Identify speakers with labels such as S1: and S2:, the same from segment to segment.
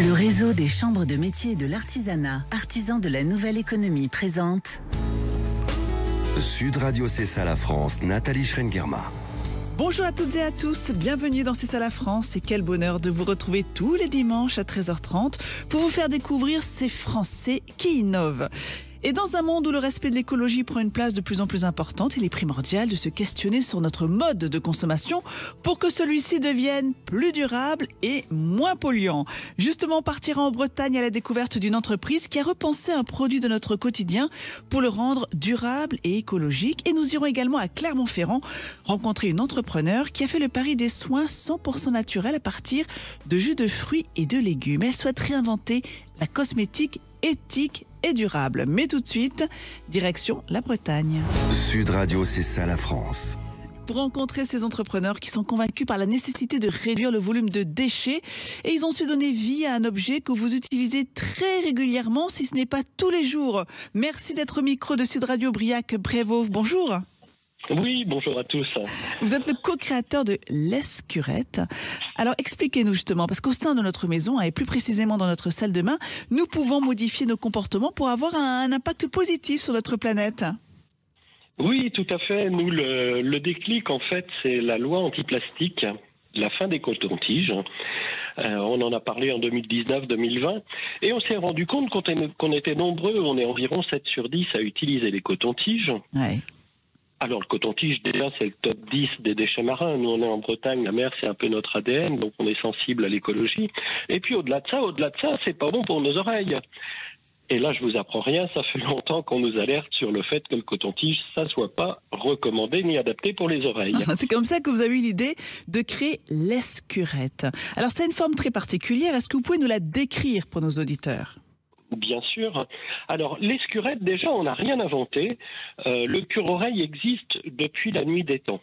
S1: Le réseau des chambres de métiers et de l'artisanat, artisans de la nouvelle économie, présente
S2: Sud Radio C'est ça la France, Nathalie Schrengerma.
S3: Bonjour à toutes et à tous, bienvenue dans C'est ça la France et quel bonheur de vous retrouver tous les dimanches à 13h30 pour vous faire découvrir ces Français qui innovent. Et dans un monde où le respect de l'écologie prend une place de plus en plus importante, il est primordial de se questionner sur notre mode de consommation pour que celui-ci devienne plus durable et moins polluant. Justement, on partira en Bretagne à la découverte d'une entreprise qui a repensé un produit de notre quotidien pour le rendre durable et écologique. Et nous irons également à Clermont-Ferrand rencontrer une entrepreneur qui a fait le pari des soins 100% naturels à partir de jus de fruits et de légumes. Elle souhaite réinventer la cosmétique éthique et durable. Mais tout de suite, direction la Bretagne.
S2: Sud Radio C'est ça la France.
S3: Pour rencontrer ces entrepreneurs qui sont convaincus par la nécessité de réduire le volume de déchets et ils ont su donner vie à un objet que vous utilisez très régulièrement, si ce n'est pas tous les jours. Merci d'être au micro de Sud Radio, Briac-Prévot. Bonjour.
S4: Oui, bonjour à tous.
S3: Vous êtes le co-créateur de l'Escurette. Alors expliquez-nous justement, parce qu'au sein de notre maison, et plus précisément dans notre salle de bain, nous pouvons modifier nos comportements pour avoir un impact positif sur notre planète.
S4: Oui, tout à fait. Nous, le déclic, en fait, c'est la loi anti-plastique, la fin des cotons-tiges. On en a parlé en 2019-2020 et on s'est rendu compte qu'on était nombreux, on est environ 7 sur 10 à utiliser les cotons-tiges.
S3: Ouais.
S4: Alors, le coton-tige, déjà, c'est le top 10 des déchets marins. Nous, on est en Bretagne, la mer, c'est un peu notre ADN, donc on est sensible à l'écologie. Et puis, au-delà de ça, c'est pas bon pour nos oreilles. Et là, je vous apprends rien, ça fait longtemps qu'on nous alerte sur le fait que le coton-tige, ça soit pas recommandé ni adapté pour les oreilles.
S3: C'est comme ça que vous avez eu l'idée de créer l'Escurette. Alors, c'est une forme très particulière. Est-ce que vous pouvez nous la décrire pour nos auditeurs ?
S4: Bien sûr. Alors, l'escurette, déjà, on n'a rien inventé. Le cure-oreille existe depuis la nuit des temps.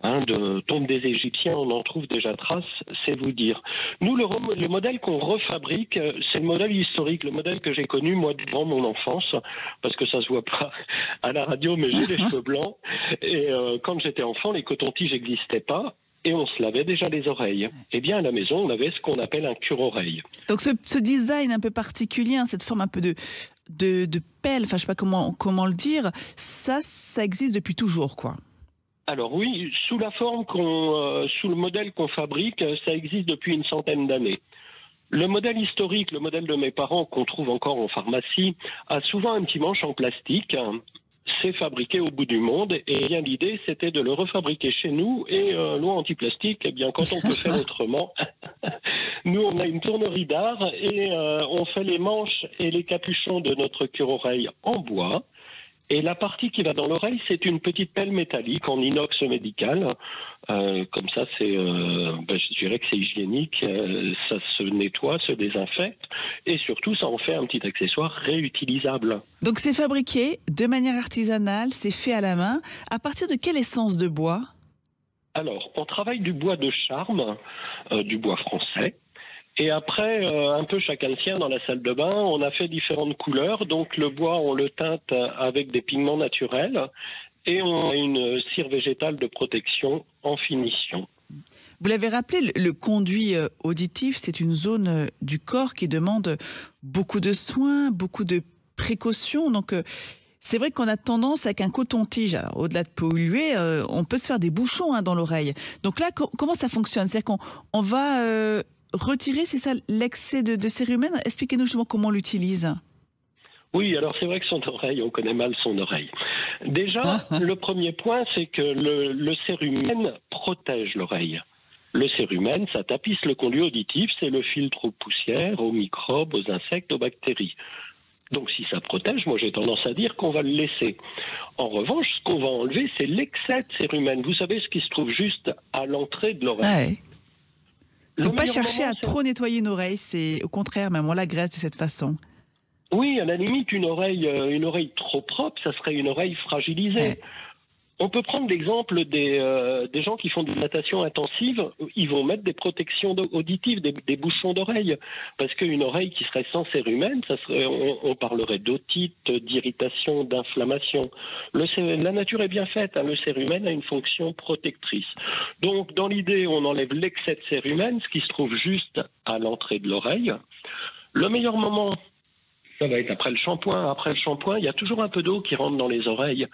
S4: De tombe des Égyptiens, on en trouve déjà trace, c'est vous dire. Nous, le modèle qu'on refabrique, c'est le modèle historique, le modèle que j'ai connu, moi, durant mon enfance, parce que ça se voit pas à la radio, mais j'ai les cheveux blancs. Et quand j'étais enfant, les cotons-tiges n'existaient pas. Et on se lavait déjà les oreilles. Eh bien, à la maison, on avait ce qu'on appelle un cure-oreille.
S3: Donc, ce design un peu particulier, cette forme un peu de pelle, enfin, je sais pas comment le dire, ça existe depuis toujours, quoi.
S4: Alors oui, sous le modèle qu'on fabrique, ça existe depuis une centaine d'années. Le modèle historique, le modèle de mes parents qu'on trouve encore en pharmacie, a souvent un petit manche en plastique. C'est fabriqué au bout du monde et bien l'idée c'était de le refabriquer chez nous et loi anti-plastique, eh bien quand on peut faire autrement, nous on a une tournerie d'art et on fait les manches et les capuchons de notre cure-oreille en bois. Et la partie qui va dans l'oreille, c'est une petite pelle métallique en inox médical. Comme ça, je dirais que c'est hygiénique, ça se nettoie, se désinfecte, et surtout, ça en fait un petit accessoire réutilisable.
S3: Donc, c'est fabriqué de manière artisanale, c'est fait à la main. À partir de quelle essence de bois ?
S4: Alors, on travaille du bois de charme, du bois français. Et après, un peu chacun le sien dans la salle de bain, on a fait différentes couleurs. Donc le bois, on le teinte avec des pigments naturels et on a une cire végétale de protection en finition.
S3: Vous l'avez rappelé, le conduit auditif, c'est une zone du corps qui demande beaucoup de soins, beaucoup de précautions. Donc c'est vrai qu'on a tendance avec un coton-tige, alors au-delà de polluer, on peut se faire des bouchons dans l'oreille. Donc là, comment ça fonctionne ? C'est-à-dire qu'on va retirer, c'est ça, l'excès de cérumen. Expliquez-nous justement comment on l'utilise.
S4: Oui, alors c'est vrai que son oreille, on connaît mal son oreille. Déjà, le premier point, c'est que le cérumen protège l'oreille. Le cérumen, ça tapisse le conduit auditif, c'est le filtre aux poussières, aux microbes, aux insectes, aux bactéries. Donc si ça protège, moi j'ai tendance à dire qu'on va le laisser. En revanche, ce qu'on va enlever, c'est l'excès de cérumen. Vous savez ce qui se trouve juste à l'entrée de l'oreille.
S3: Ouais. Il ne faut pas chercher à trop nettoyer une oreille, c'est au contraire, même on l'agresse de cette façon.
S4: Oui, à la limite, une oreille trop propre, ça serait une oreille fragilisée. Ouais. On peut prendre l'exemple des gens qui font de natation intensive. Ils vont mettre des protections auditives, des bouchons d'oreille, parce qu'une oreille qui serait sans cérumen, on parlerait d'otite, d'irritation, d'inflammation. La nature est bien faite, hein, le cérumen a une fonction protectrice. Donc, dans l'idée, on enlève l'excès de cérumen, ce qui se trouve juste à l'entrée de l'oreille. Le meilleur moment, ça va être après le shampoing. Après le shampoing, il y a toujours un peu d'eau qui rentre dans les oreilles.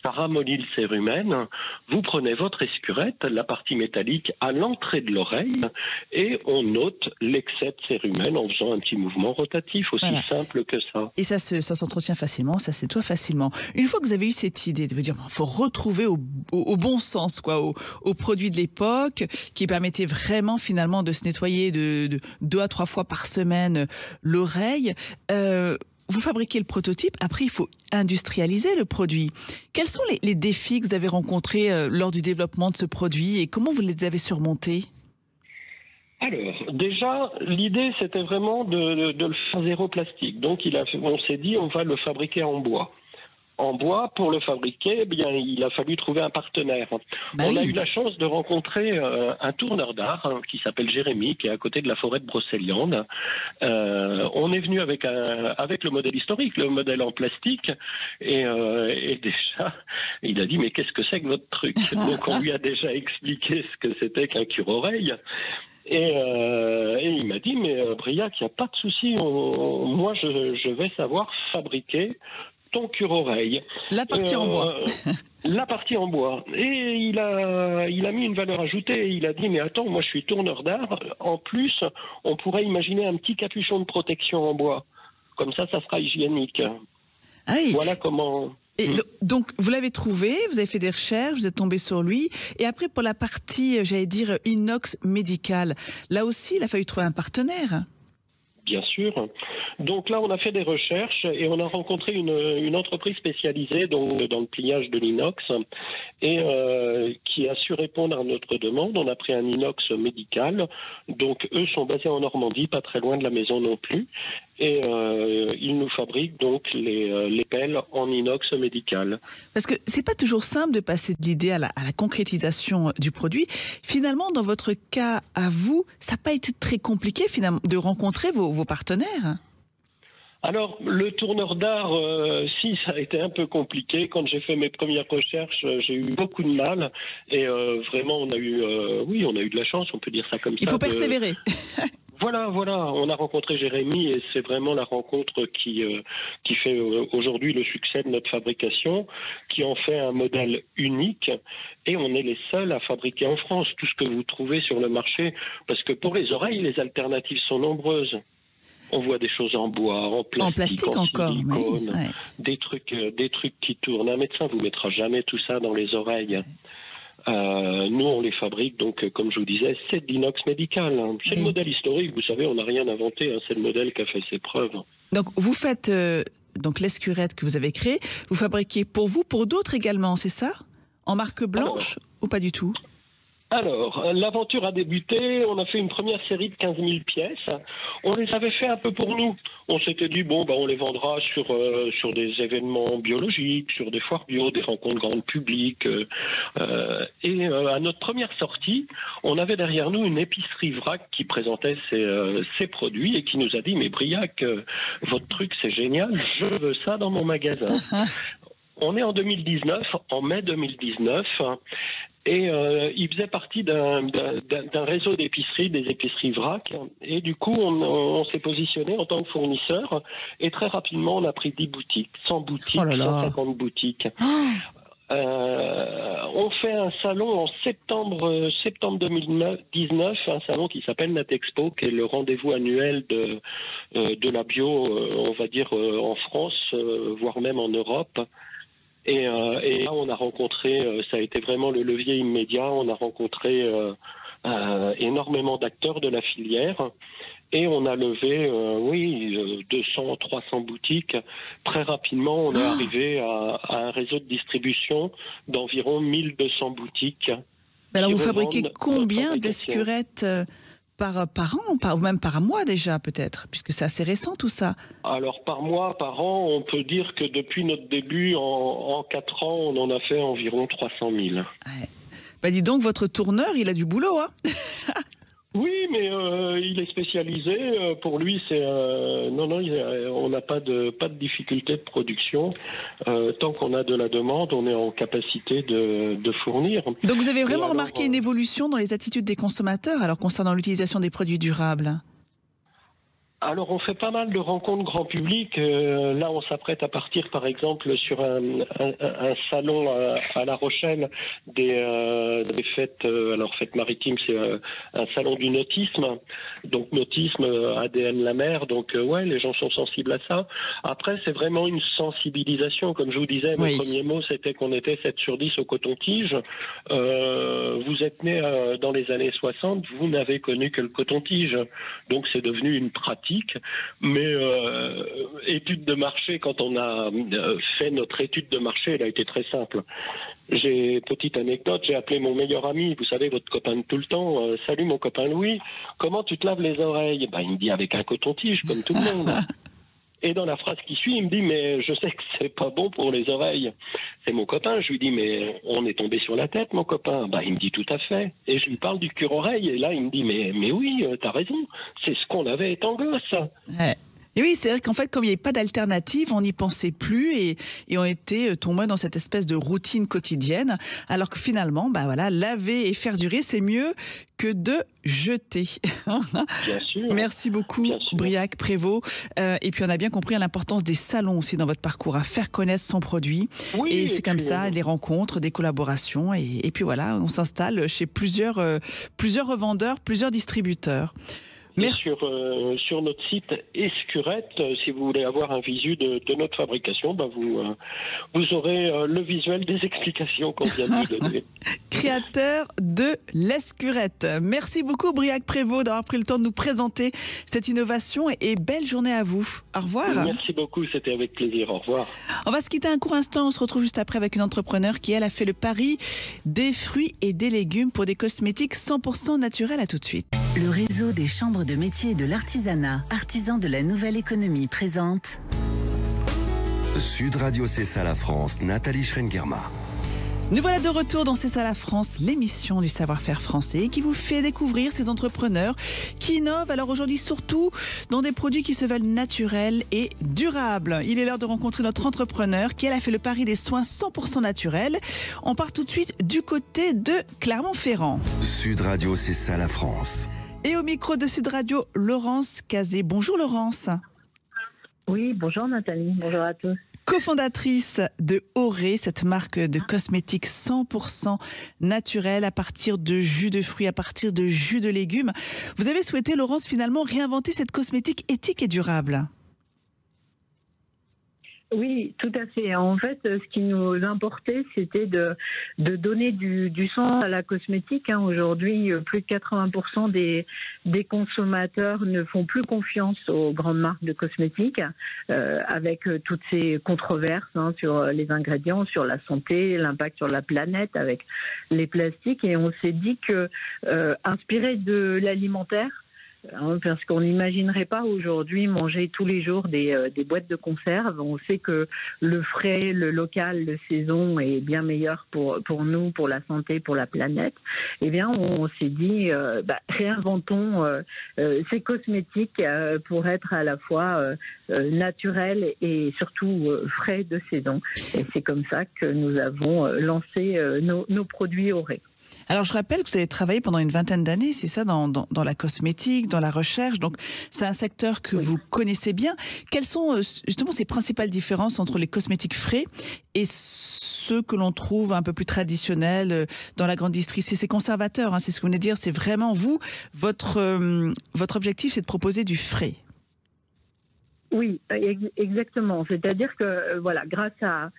S4: Ça ramollit le cérumen. Vous prenez votre escurette, la partie métallique, à l'entrée de l'oreille et on ôte l'excès de cérumen en faisant un petit mouvement rotatif, aussi simple que ça.
S3: Et ça s'entretient facilement, ça s'nettoie facilement. Une fois que vous avez eu cette idée de vous dire, il faut retrouver au bon sens, quoi, au produit de l'époque, qui permettait vraiment finalement de se nettoyer de 2 à 3 fois par semaine l'oreille, vous fabriquez le prototype, après il faut industrialiser le produit. Quels sont les défis que vous avez rencontrés lors du développement de ce produit et comment vous les avez surmontés ?
S4: Alors, déjà, l'idée c'était vraiment de le faire zéro plastique. Donc on s'est dit on va le fabriquer en bois. En bois, pour le fabriquer, il a fallu trouver un partenaire. On a eu la chance de rencontrer un tourneur d'art qui s'appelle Jérémy, qui est à côté de la forêt de Brocéliande. On est venu avec le modèle historique, le modèle en plastique, et déjà, il a dit « mais qu'est-ce que c'est que votre truc ?» Donc on lui a déjà expliqué ce que c'était qu'un cure-oreille. Et il m'a dit « mais Briac, il n'y a pas de souci, moi je vais savoir fabriquer ton cure-oreille. »
S3: La partie en bois.
S4: La partie en bois. Et il a mis une valeur ajoutée. Il a dit, mais attends, moi je suis tourneur d'art. En plus, on pourrait imaginer un petit capuchon de protection en bois. Comme ça sera hygiénique.
S3: Ah oui.
S4: Voilà comment...
S3: Et donc, vous l'avez trouvé, vous avez fait des recherches, vous êtes tombé sur lui. Et après, pour la partie, j'allais dire, inox médicale, là aussi, il a fallu trouver un partenaire.
S4: Bien sûr. Donc là, on a fait des recherches et on a rencontré une entreprise spécialisée dans le pliage de l'inox et qui a su répondre à notre demande. On a pris un inox médical. Donc eux sont basés en Normandie, pas très loin de la maison non plus. Et ils nous fabriquent donc les pelles en inox médical.
S3: Parce que c'est pas toujours simple de passer de l'idée à la concrétisation du produit. Finalement, dans votre cas à vous, ça n'a pas été très compliqué finalement de rencontrer vos partenaires.
S4: Alors, le tourneur d'art, si, ça a été un peu compliqué. Quand j'ai fait mes premières recherches, j'ai eu beaucoup de mal. Et vraiment, on a eu de la chance, on peut dire ça comme ça.
S3: Il faut persévérer.
S4: Voilà, on a rencontré Jérémy et c'est vraiment la rencontre qui fait aujourd'hui le succès de notre fabrication, qui en fait un modèle unique et on est les seuls à fabriquer en France tout ce que vous trouvez sur le marché, parce que pour les oreilles, les alternatives sont nombreuses. On voit des choses en bois, en plastique
S3: encore,
S4: silicone,
S3: oui.
S4: des trucs qui tournent. Un médecin vous mettra jamais tout ça dans les oreilles. Nous, on les fabrique, donc, comme je vous disais, c'est de l'inox médical. Hein. C'est le modèle historique, vous savez, on n'a rien inventé, hein. C'est le modèle qui a fait ses preuves.
S3: Donc, vous faites donc l'escurette que vous avez créée, vous fabriquez pour vous, pour d'autres également, c'est ça ? En marque blanche ou pas du tout ?
S4: Alors, l'aventure a débuté, on a fait une première série de 15 000 pièces. On les avait fait un peu pour nous. On s'était dit, on les vendra sur des événements biologiques, sur des foires bio, des rencontres grand public. Et à notre première sortie, on avait derrière nous une épicerie vrac qui présentait ses produits et qui nous a dit, mais Briac, votre truc c'est génial, je veux ça dans mon magasin. On est en 2019, en mai 2019, et il faisait partie d'un réseau d'épiceries, des épiceries vrac, et du coup on s'est positionné en tant que fournisseur, et très rapidement on a pris 10 boutiques, 100 boutiques, 150 boutiques. On fait un salon en septembre 2019, un salon qui s'appelle Natexpo, qui est le rendez-vous annuel de la bio, on va dire en France, voire même en Europe. Et là, on a rencontré, ça a été vraiment le levier immédiat, on a rencontré énormément d'acteurs de la filière et on a levé, 200, 300 boutiques. Très rapidement, on est arrivé à un réseau de distribution d'environ 1200 boutiques.
S3: Alors, vous fabriquez combien d'escurettes par an, ou même par mois déjà peut-être, puisque c'est assez récent tout ça.
S4: Alors par mois, par an, on peut dire que depuis notre début, en 4 ans, on en a fait environ 300 000.
S3: Ouais. Bah dis donc, votre tourneur, il a du boulot, hein.
S4: Oui, mais il est spécialisé. Pour lui, c'est on n'a pas de difficulté de production. Tant qu'on a de la demande, on est en capacité de fournir.
S3: Donc vous avez vraiment remarqué une évolution dans les attitudes des consommateurs, alors concernant l'utilisation des produits durables?
S4: Alors, on fait pas mal de rencontres grand public. Là, on s'apprête à partir, par exemple, sur un salon à La Rochelle des fêtes. Alors, fêtes maritimes, c'est un salon du nautisme. Donc, nautisme, ADN la mer. Donc, ouais, les gens sont sensibles à ça. Après, c'est vraiment une sensibilisation. Comme je vous disais, mon premier mot, c'était qu'on était 7 sur 10 au coton-tige. Vous êtes né dans les années 60, vous n'avez connu que le coton-tige. Donc, c'est devenu une pratique. Mais étude de marché, quand on a fait notre étude de marché, elle a été très simple. Petite anecdote, j'ai appelé mon meilleur ami, vous savez, votre copain de tout le temps, salut mon copain Louis, comment tu te laves les oreilles? Il me dit avec un coton-tige, comme tout le monde. Et dans la phrase qui suit, il me dit, mais je sais que c'est pas bon pour les oreilles. C'est mon copain. Je lui dis, mais on est tombé sur la tête, mon copain. Il me dit, tout à fait. Et je lui parle du cure-oreille. Et là, il me dit, mais oui, t'as raison. C'est ce qu'on avait étant gosse.
S3: Ouais. Et oui, c'est vrai qu'en fait, comme il n'y avait pas d'alternative, on n'y pensait plus et on était tombé dans cette espèce de routine quotidienne. Alors que finalement, laver et faire durer, c'est mieux que de jeter.
S4: Bien sûr.
S3: Merci beaucoup, Briac Prévost. Et puis, on a bien compris l'importance des salons aussi dans votre parcours, à faire connaître son produit. Oui, et c'est comme ça, des rencontres, des collaborations. Et puis voilà, on s'installe chez plusieurs revendeurs, plusieurs distributeurs.
S4: Sur notre site Escurette, si vous voulez avoir un visu de notre fabrication, vous aurez le visuel des explications qu'on vient de vous donner.
S3: Créateur de l'Escurette. Merci beaucoup, Briac Prévost, d'avoir pris le temps de nous présenter cette innovation et belle journée à vous. Au revoir.
S4: Merci beaucoup, c'était avec plaisir. Au revoir.
S3: On va se quitter un court instant. On se retrouve juste après avec une entrepreneur qui, elle, a fait le pari des fruits et des légumes pour des cosmétiques 100% naturels. À tout de suite.
S1: Le réseau des chambres de métiers et de l'artisanat, artisans de la nouvelle économie, présente
S2: Sud Radio C'est ça la France, Nathalie Schrengerma.
S3: Nous voilà de retour dans C'est ça la France, l'émission du savoir-faire français qui vous fait découvrir ces entrepreneurs qui innovent. Alors aujourd'hui surtout dans des produits qui se veulent naturels et durables. Il est l'heure de rencontrer notre entrepreneur qui, elle, a fait le pari des soins 100% naturels. On part tout de suite du côté de Clermont-Ferrand.
S2: Sud Radio C'est ça la France.
S3: Et au micro de Sud Radio, Laurence Cazé. Bonjour Laurence.
S5: Oui, bonjour Nathalie, bonjour à tous.
S3: Cofondatrice de Auré, cette marque de cosmétiques 100% naturelle à partir de jus de fruits, à partir de jus de légumes. Vous avez souhaité, Laurence, finalement réinventer cette cosmétique éthique et durable.
S5: Oui, tout à fait. En fait, ce qui nous importait, c'était de donner du sens à la cosmétique. Aujourd'hui, plus de 80% des consommateurs ne font plus confiance aux grandes marques de cosmétiques, avec toutes ces controverses sur les ingrédients, sur la santé, l'impact sur la planète, avec les plastiques. Et on s'est dit que, inspiré de l'alimentaire, parce qu'on n'imaginerait pas aujourd'hui manger tous les jours des boîtes de conserve. On sait que le frais, le local, le saison est bien meilleur pour nous, pour la santé, pour la planète. Eh bien, on s'est dit, réinventons ces cosmétiques pour être à la fois naturels et surtout frais de saison. Et c'est comme ça que nous avons lancé nos produits Auré.
S3: Alors, je rappelle que vous avez travaillé pendant une vingtaine d'années, c'est ça, dans la cosmétique, dans la recherche. Donc, c'est un secteur que vous connaissez bien. Quelles sont justement ces principales différences entre les cosmétiques frais et ceux que l'on trouve un peu plus traditionnels dans la grande distribution? C'est conservateur, c'est ce que vous venez de dire. C'est vraiment vous, votre objectif, c'est de proposer du frais.
S5: Oui, exactement. C'est-à-dire que grâce à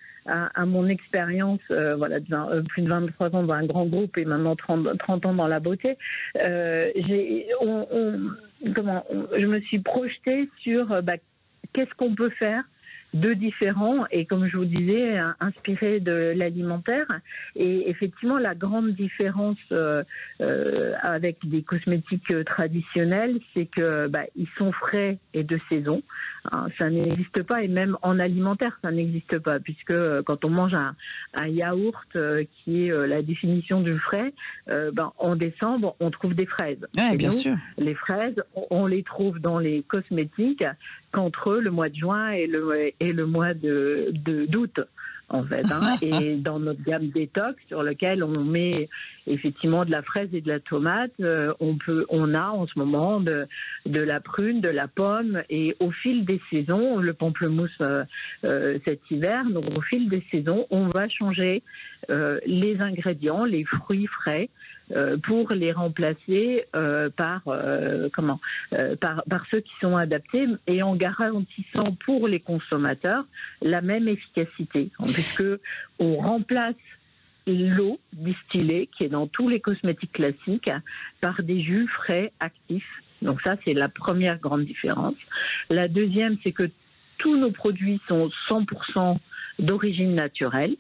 S5: mon expérience, plus de 23 ans dans un grand groupe et maintenant 30 ans dans la beauté, je me suis projetée sur qu'est-ce qu'on peut faire deux différents et, comme je vous disais, inspirés de l'alimentaire. Et effectivement, la grande différence avec des cosmétiques traditionnels, c'est que ils sont frais et de saison. Hein, ça n'existe pas, et même en alimentaire, ça n'existe pas, puisque quand on mange un yaourt qui est la définition du frais, en décembre, on trouve des fraises.
S3: Ouais,
S5: et
S3: bien
S5: nous,
S3: sûr.
S5: Les fraises, on les trouve dans les cosmétiques qu'entre le mois de juin et le mois d'août, en fait. Hein. Et dans notre gamme détox, sur lequel on met effectivement de la fraise et de la tomate, on a en ce moment de la prune, de la pomme, et au fil des saisons, le pamplemousse cet hiver, donc au fil des saisons, on va changer les ingrédients, les fruits frais, pour les remplacer par ceux qui sont adaptés, et en garantissant pour les consommateurs la même efficacité, puisque on remplace l'eau distillée qui est dans tous les cosmétiques classiques par des jus frais actifs. Donc ça, c'est la première grande différence. La deuxième, c'est que tous nos produits sont 100% d'origine naturelle.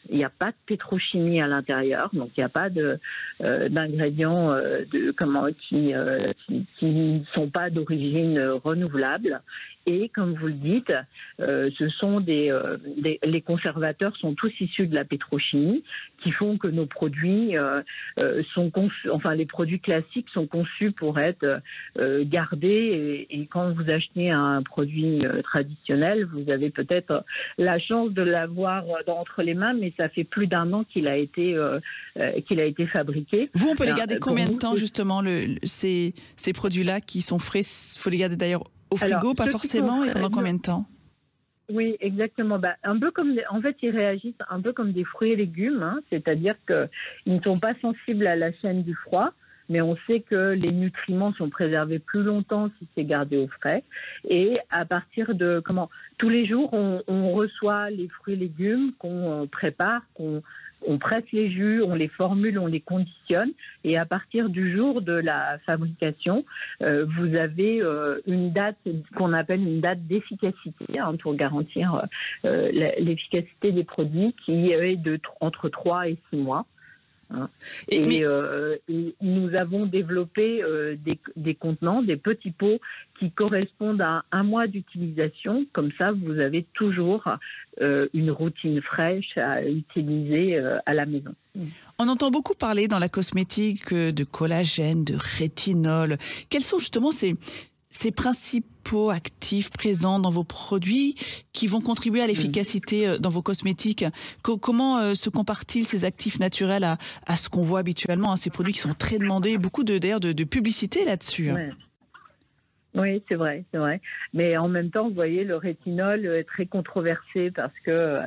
S5: Il n'y a pas de pétrochimie à l'intérieur, donc il n'y a pas d'ingrédients qui ne sont pas d'origine renouvelable. Et comme vous le dites, ce sont les conservateurs sont tous issus de la pétrochimie, qui font que nos produits sont conçus, les produits classiques sont conçus pour être gardés. Et quand vous achetez un produit traditionnel, vous avez peut-être la chance de l'avoir entre les mains, mais ça fait plus d'un an qu'il a été fabriqué.
S3: Vous, on peut les garder combien de temps, justement, ces produits-là qui sont frais? Il faut les garder d'ailleurs au frigo, pas forcément, et pendant combien de temps?
S5: Oui, exactement. Un peu comme ils réagissent un peu comme des fruits et légumes, hein, c'est-à-dire qu'ils ne sont pas sensibles à la chaîne du froid, mais on sait que les nutriments sont préservés plus longtemps si c'est gardé au frais. Et à partir de tous les jours, on reçoit les fruits et légumes qu'on prépare, on presse les jus, on les formule, on les conditionne, et à partir du jour de la fabrication, vous avez une date qu'on appelle une date d'efficacité, hein, pour garantir l'efficacité des produits, qui est entre 3 et 6 mois. Hein. Et nous avons développé des contenants, des petits pots qui correspondent à 1 mois d'utilisation. Comme ça, vous avez toujours une routine fraîche à utiliser à la maison.
S3: On entend beaucoup parler dans la cosmétique de collagène, de rétinol. Quels sont justement ces principaux actifs présents dans vos produits qui vont contribuer à l'efficacité dans vos cosmétiques? Comment se comparent-ils ces actifs naturels à ce qu'on voit habituellement, ces produits qui sont très demandés, beaucoup de publicité là-dessus?
S5: Ouais. Oui, c'est vrai. Mais en même temps, vous voyez, le rétinol est très controversé parce que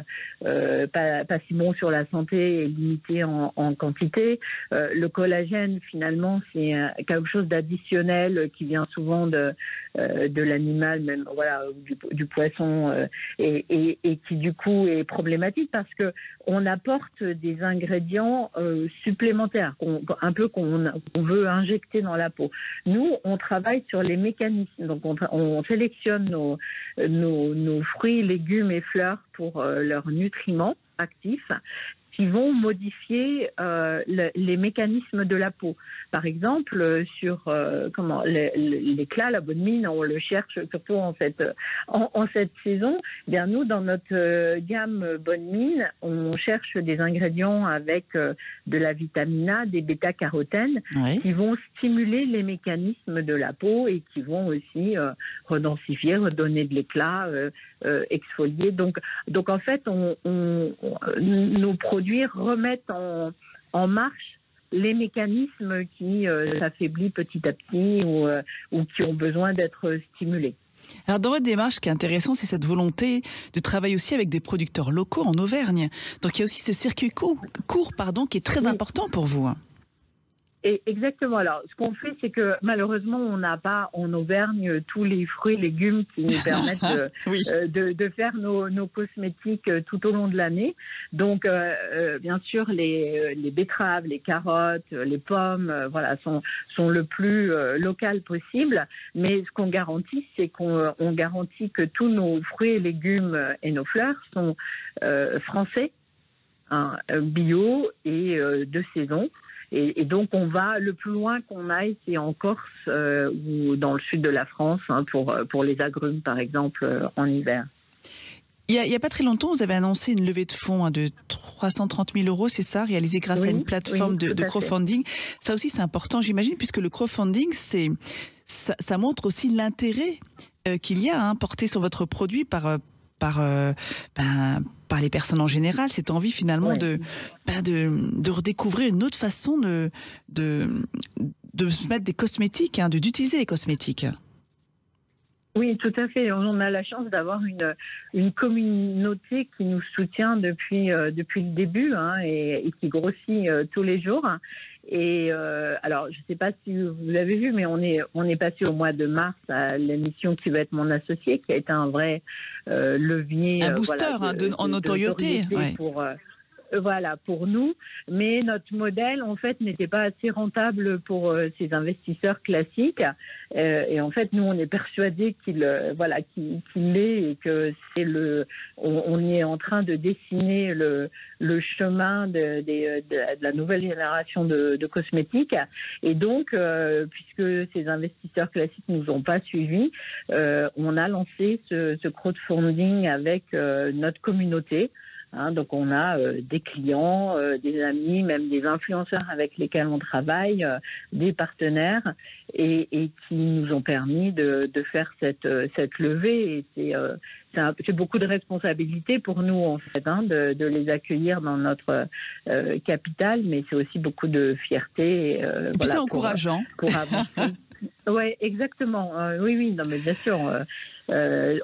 S5: pas si bon sur la santé et limité en quantité. Le collagène, finalement, c'est quelque chose d'additionnel qui vient souvent de l'animal, même du poisson, et qui du coup est problématique parce que on apporte des ingrédients supplémentaires qu'on veut injecter dans la peau. Nous, on travaille sur les mécanismes. Donc on sélectionne nos fruits, légumes et fleurs pour leurs nutriments actifs qui vont modifier les mécanismes de la peau. Par exemple, sur l'éclat, la bonne mine, on le cherche surtout en cette saison. Bien, nous, dans notre gamme bonne mine, on cherche des ingrédients avec de la vitamine A, des bêta-carotènes, qui vont stimuler les mécanismes de la peau et qui vont aussi redensifier, redonner de l'éclat, exfolier. Donc en fait, nos produits remettent en marche les mécanismes qui s'affaiblissent petit à petit ou qui ont besoin d'être stimulés.
S3: Alors dans votre démarche, ce qui est intéressant, c'est cette volonté de travailler aussi avec des producteurs locaux en Auvergne. Donc il y a aussi ce circuit court qui est très important pour vous.
S5: Et exactement. Alors, ce qu'on fait, c'est que malheureusement, on n'a pas en Auvergne tous les fruits et légumes qui nous permettent
S3: Oui.
S5: de faire nos cosmétiques tout au long de l'année. Donc, bien sûr, les betteraves, les carottes, les pommes, voilà, sont le plus local possible. Mais ce qu'on garantit, c'est qu'on garantit que tous nos fruits et légumes et nos fleurs sont français, hein, bio et de saison. Et donc, on va le plus loin qu'on aille, c'est en Corse ou dans le sud de la France, hein, pour les agrumes, par exemple, en hiver.
S3: Il n'y a pas très longtemps, vous avez annoncé une levée de fonds de 330 000 €, c'est ça, réalisée grâce à une plateforme de crowdfunding. Ça aussi, c'est important, j'imagine, puisque le crowdfunding, ça montre aussi l'intérêt qu'il y a porté sur votre produit par les personnes en général, cette envie finalement de redécouvrir une autre façon de se mettre des cosmétiques, d'utiliser les cosmétiques.
S5: Oui, tout à fait. On a la chance d'avoir une communauté qui nous soutient depuis le début, hein, et qui grossit tous les jours. Et alors, je ne sais pas si vous l'avez vu, mais on est passé au mois de mars à l'émission Qui veut être mon associé, qui a été un vrai levier,
S3: un booster, en notoriété,
S5: pour nous. Mais notre modèle, en fait, n'était pas assez rentable pour ces investisseurs classiques. Et en fait, nous, on est persuadés qu'il l'est, et que on est en train de dessiner le chemin de la nouvelle génération de cosmétiques. Et donc, puisque ces investisseurs classiques nous ont pas suivis, on a lancé ce crowdfunding avec notre communauté. Hein, donc on a des clients, des amis, même des influenceurs avec lesquels on travaille, des partenaires, et qui nous ont permis de faire cette levée. Et c'est beaucoup de responsabilité pour nous, en fait, de les accueillir dans notre capital, mais c'est aussi beaucoup de fierté.
S3: Et puis c'est encourageant.
S5: Pour avancer. Oui, exactement. Oui, non, mais bien sûr.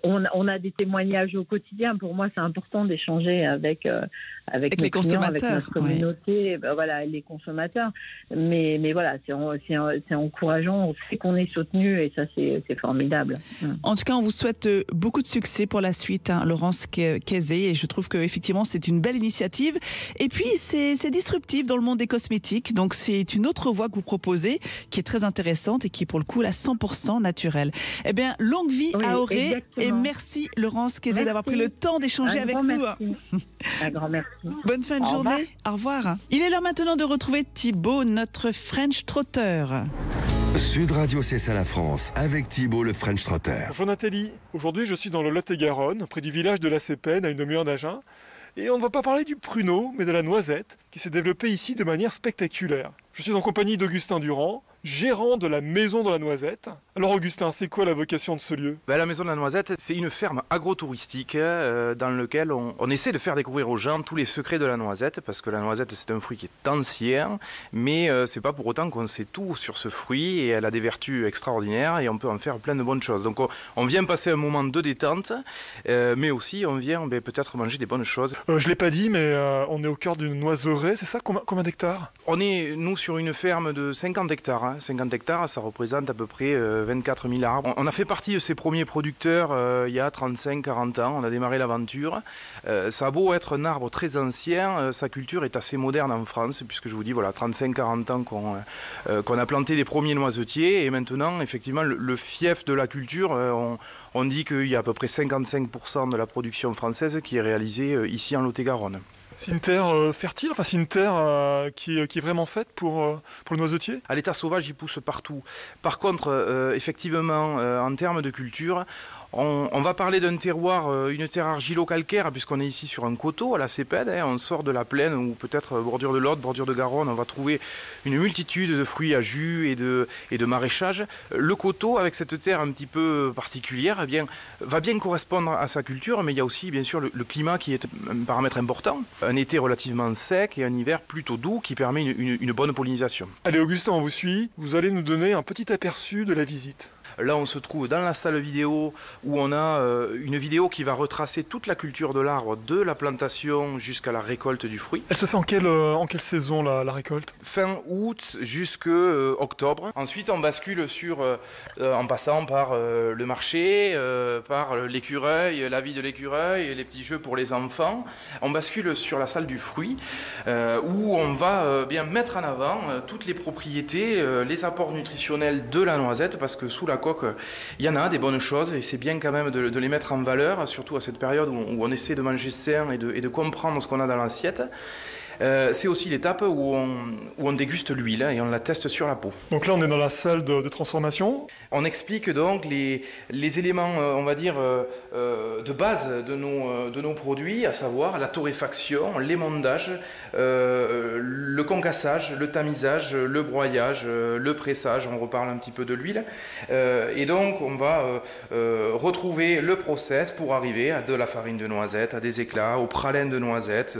S5: On a des témoignages au quotidien. Pour moi, c'est important d'échanger avec nos clients, avec notre communauté, les consommateurs. Mais voilà, c'est encourageant. On sait qu'on est soutenu, et ça, c'est formidable.
S3: En tout cas, on vous souhaite beaucoup de succès pour la suite, Laurence Kézé. Et je trouve qu'effectivement, c'est une belle initiative. Et puis, c'est disruptif dans le monde des cosmétiques. Donc, c'est une autre voie que vous proposez, qui est très intéressante et qui est pour le coup la 100% naturelle. Eh bien, longue vie à Auré. Et merci Laurence Kézé d'avoir pris le temps d'échanger avec nous.
S5: Un grand merci.
S3: Bonne fin de journée. Au revoir. Il est l'heure maintenant de retrouver Thibaut, notre French Trotter.
S2: Sud Radio, c'est ça la France, avec Thibaut le French Trotter.
S6: Bonjour Nathalie, aujourd'hui je suis dans le Lot-et-Garonne, près du village de la Cépène, à une demi-heure d'Agen. Et on ne va pas parler du pruneau, mais de la noisette, qui s'est développée ici de manière spectaculaire. Je suis en compagnie d'Augustin Durand, gérant de la Maison de la Noisette. Alors Augustin, c'est quoi la vocation de ce lieu ?
S7: La Maison de la Noisette, c'est une ferme agro-touristique dans laquelle on essaie de faire découvrir aux gens tous les secrets de la noisette, parce que la noisette, c'est un fruit qui est ancien, mais c'est pas pour autant qu'on sait tout sur ce fruit, et elle a des vertus extraordinaires, et on peut en faire plein de bonnes choses. Donc on vient passer un moment de détente, mais aussi on vient peut-être manger des bonnes choses.
S6: Je l'ai pas dit, mais on est au cœur d'une noiseraie, c'est ça ? Combien d'hectares ?
S7: On est, nous, sur une ferme de 50 hectares. 50 hectares, ça représente à peu près 24 000 arbres. On a fait partie de ces premiers producteurs il y a 35-40 ans. On a démarré l'aventure. Ça a beau être un arbre très ancien, sa culture est assez moderne en France, puisque je vous dis, 35-40 ans qu'on a planté les premiers noisetiers. Et maintenant, effectivement, le fief de la culture, on dit qu'il y a à peu près 55% de la production française qui est réalisée ici en Lot-et-Garonne.
S6: C'est une terre fertile, c'est une terre qui est vraiment faite pour le noisetier ?
S7: À l'état sauvage, il pousse partout. Par contre, effectivement, en termes de culture, on va parler d'un terroir, une terre argilo-calcaire, puisqu'on est ici sur un coteau à la Cépène. On sort de la plaine, ou peut-être bordure de l'Aude, bordure de Garonne. On va trouver une multitude de fruits à jus et de maraîchage. Le coteau, avec cette terre un petit peu particulière, va bien correspondre à sa culture, mais il y a aussi bien sûr le climat qui est un paramètre important. Un été relativement sec et un hiver plutôt doux qui permet une bonne pollinisation.
S6: Allez Augustin, on vous suit. Vous allez nous donner un petit aperçu de la visite.
S7: Là, on se trouve dans la salle vidéo où on a une vidéo qui va retracer toute la culture de l'arbre, de la plantation jusqu'à la récolte du fruit.
S6: Elle se fait en quelle saison la récolte?
S7: Fin août jusqu'à octobre. Ensuite, on bascule en passant par le marché, par l'écureuil, la vie de l'écureuil, les petits jeux pour les enfants. On bascule sur la salle du fruit où on va bien mettre en avant toutes les propriétés, les apports nutritionnels de la noisette, parce que sous la coque, il y en a des bonnes choses et c'est bien quand même de les mettre en valeur, surtout à cette période où on essaie de manger sain et de comprendre ce qu'on a dans l'assiette. C'est aussi l'étape où on déguste l'huile et on la teste sur la peau.
S6: Donc là, on est dans la salle de transformation.
S7: On explique donc les éléments, on va dire, de base de nos produits, à savoir la torréfaction, l'émondage, le concassage, le tamisage, le broyage, le pressage, on reparle un petit peu de l'huile. Et donc, on va retrouver le process pour arriver à de la farine de noisette, à des éclats, au pralin de noisette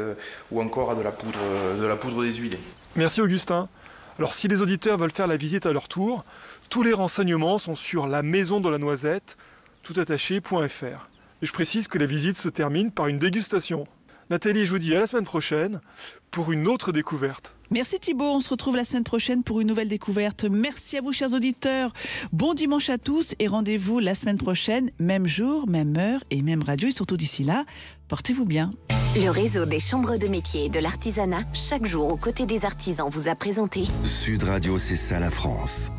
S7: ou encore à de la poudre déshuilée.
S6: Merci Augustin. Alors si les auditeurs veulent faire la visite à leur tour, tous les renseignements sont sur la maison de la noisette, toutattaché.fr. Et je précise que la visite se termine par une dégustation. Nathalie, je vous dis à la semaine prochaine pour une autre découverte.
S3: Merci Thibaut, on se retrouve la semaine prochaine pour une nouvelle découverte. Merci à vous chers auditeurs, bon dimanche à tous et rendez-vous la semaine prochaine, même jour, même heure et même radio et surtout d'ici là, portez-vous bien.
S8: Le réseau des chambres de métiers et de l'artisanat, chaque jour aux côtés des artisans, vous a présenté
S2: Sud Radio, c'est ça la France.